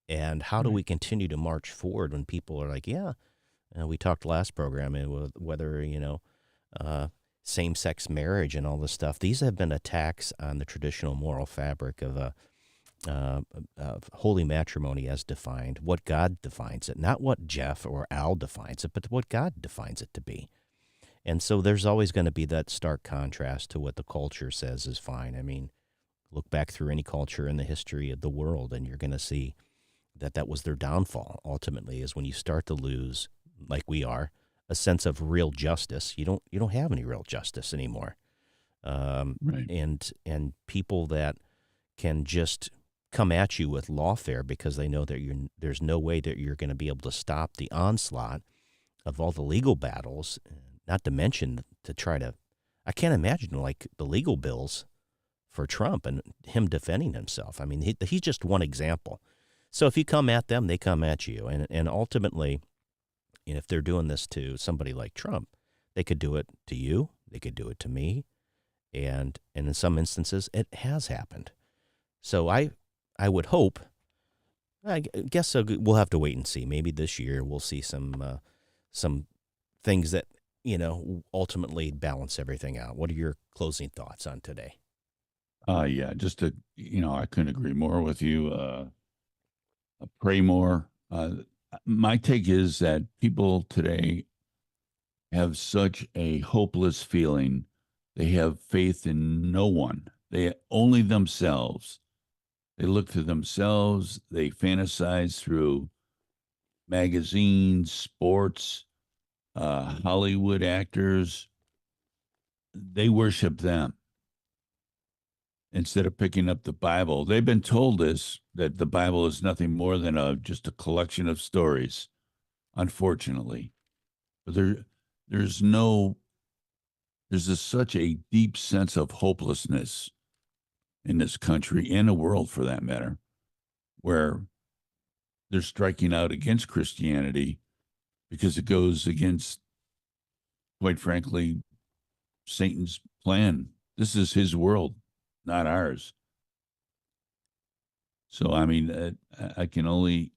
And how do Right. we continue to march forward when people are like, yeah, we talked last program whether uh, same-sex marriage and all this stuff. These have been attacks on the traditional moral fabric uh, of holy matrimony as defined, what God defines it, not what Jeff or Al defines it, but what God defines it to be. And so there's always going to be that stark contrast to what the culture says is fine. I mean, look back through any culture in the history of the world, and you're going to see that was their downfall. Ultimately, is when you start to lose, like we are, a sense of real justice. You don't have any real justice anymore, Right. and people that can just come at you with lawfare because they know that there's no way that you're going to be able to stop the onslaught of all the legal battles, not to mention to try to, I can't imagine like the legal bills for Trump and him defending himself. I mean, he's just one example. So if you come at them, they come at you. And ultimately, if they're doing this to somebody like Trump, they could do it to you, they could do it to me. And in some instances, it has happened. So I would hope, I guess we'll have to wait and see. Maybe this year we'll see some things that ultimately balance everything out. What are your closing thoughts on today? Yeah, just to, I couldn't agree more with you. Pray more. My take is that people today have such a hopeless feeling. They have faith in no one. They only themselves. They look to themselves. They fantasize through magazines, sports, Hollywood actors. They worship them instead of picking up the Bible. They've been told this, that the Bible is nothing more than just a collection of stories, unfortunately. But there's no, such a deep sense of hopelessness in this country and the world for that matter, where they're striking out against Christianity because it goes against, quite frankly, Satan's plan. This is his world, not ours. So, I mean, I can only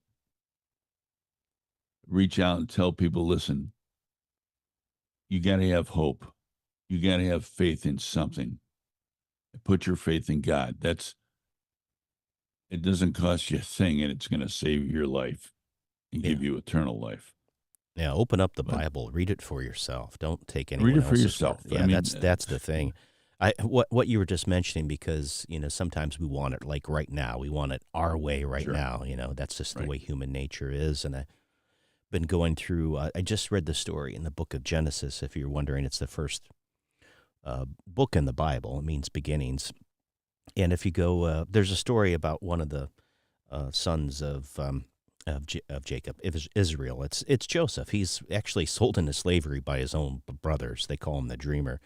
reach out and tell people, listen, you got to have hope. You got to have faith in something. Put your faith in God. It doesn't cost you a thing, and it's going to save your life and Yeah. give you eternal life. Yeah, open up the But Bible, read it for yourself. Don't take read anyone it for else's word. yourself. I Yeah, mean, that's the thing. What you were just mentioning, because sometimes we want it like right now. We want it our way right sure. now. That's just the Right. way human nature is. And I've been going through. I just read the story in the book of Genesis. If you're wondering, it's the first book in the Bible. It means beginnings. And if you go, there's a story about one of the sons of Jacob, Israel. It's Joseph. He's actually sold into slavery by his own brothers. They call him the dreamer,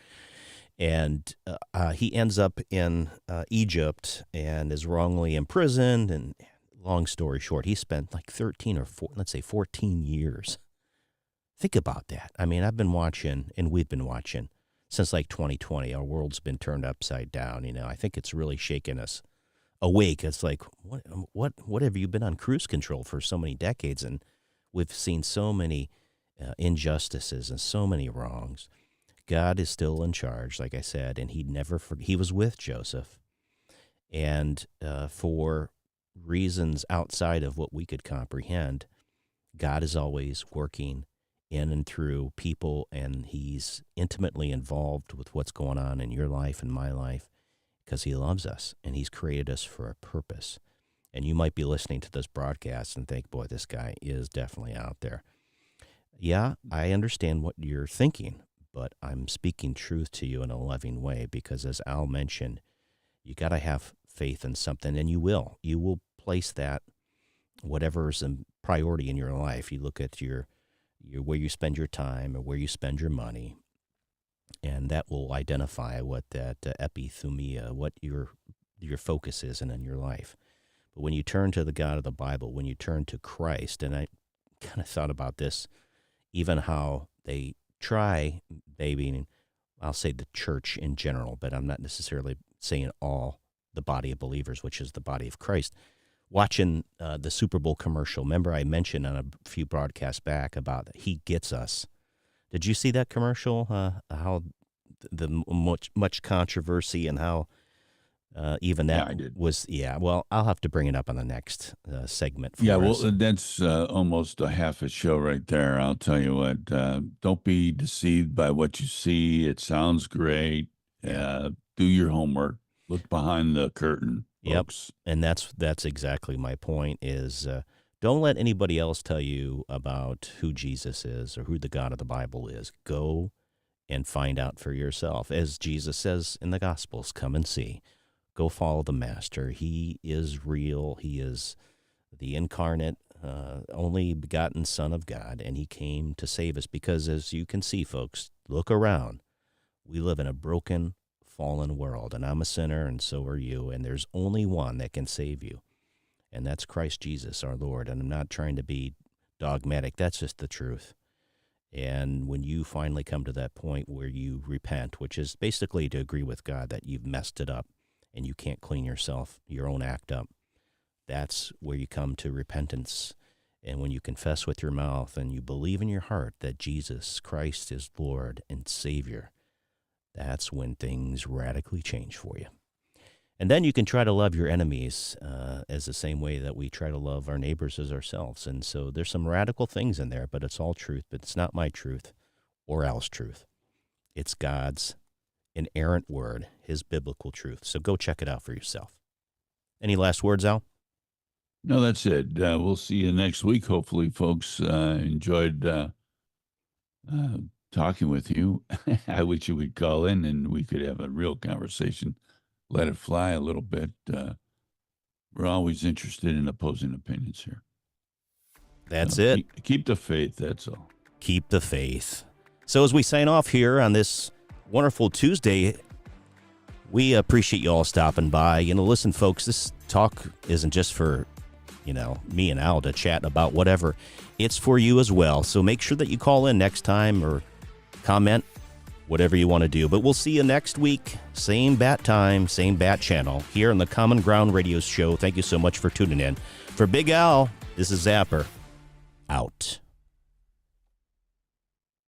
and he ends up in Egypt and is wrongly imprisoned. And long story short, he spent like 13 or let's say 14 years. Think about that. I mean, I've been watching, and we've been watching since like 2020. Our world's been turned upside down. I think it's really shaken us awake. It's like, what have you been on cruise control for so many decades? And we've seen so many injustices and so many wrongs. God is still in charge, like I said, and he was with Joseph. And for reasons outside of what we could comprehend, God is always working in and through people, and he's intimately involved with what's going on in your life and my life, because he loves us and he's created us for a purpose. And you might be listening to this broadcast and think, boy, this guy is definitely out there. Yeah, I understand what you're thinking, but I'm speaking truth to you in a loving way, because as Al mentioned, you got to have faith in something, and you will. You will place that, whatever is a priority in your life. You look at your where you spend your time or where you spend your money, and that will identify what that epithumia, what your focus is in your life. But when you turn to the God of the Bible, when you turn to Christ, and I kind of thought about this, even how they try, maybe, I'll say the church in general, but I'm not necessarily saying all the body of believers, which is the body of Christ. Watching the Super Bowl commercial, remember I mentioned on a few broadcasts back about He Gets Us. Did you see that commercial? How the much controversy, and how even that Yeah, I did. was, yeah. Well, I'll have to bring it up on the next segment Yeah, for well, us. that's almost a half a show right there. I'll tell you what. Don't be deceived by what you see. It sounds great. Yeah. Do your homework. Look behind the curtain, Yep. folks. And that's exactly my point. Is don't let anybody else tell you about who Jesus is or who the God of the Bible is. Go and find out for yourself. As Jesus says in the Gospels, come and see. Go follow the Master. He is real. He is the incarnate, only begotten Son of God, and he came to save us because, as you can see, folks, look around. We live in a broken, fallen world, and I'm a sinner, and so are you, and there's only one that can save you, and that's Christ Jesus, our Lord. And I'm not trying to be dogmatic. That's just the truth. And when you finally come to that point where you repent, which is basically to agree with God that you've messed it up and you can't clean your own act up, that's where you come to repentance. And when you confess with your mouth and you believe in your heart that Jesus Christ is Lord and Savior, that's when things radically change for you. And then you can try to love your enemies as the same way that we try to love our neighbors as ourselves. And so there's some radical things in there, but it's all truth. But it's not my truth or Al's truth. It's God's inerrant word, his biblical truth. So go check it out for yourself. Any last words, Al? No, that's it. We'll see you next week. Hopefully, folks enjoyed uh, talking with you. I wish you would call in and we could have a real conversation. Let it fly a little bit. We're always interested in opposing opinions here. That's So it. keep the faith. That's all. Keep the faith. So as we sign off here on this wonderful Tuesday, we appreciate you all stopping by. Listen, folks, this talk isn't just for, me and Al to chat about whatever. It's for you as well. So make sure that you call in next time or comment, whatever you want to do. But we'll see you next week. Same bat time, same bat channel here on the Common Ground Radio Show. Thank you so much for tuning in. For Big Al, this is Zapper. Out.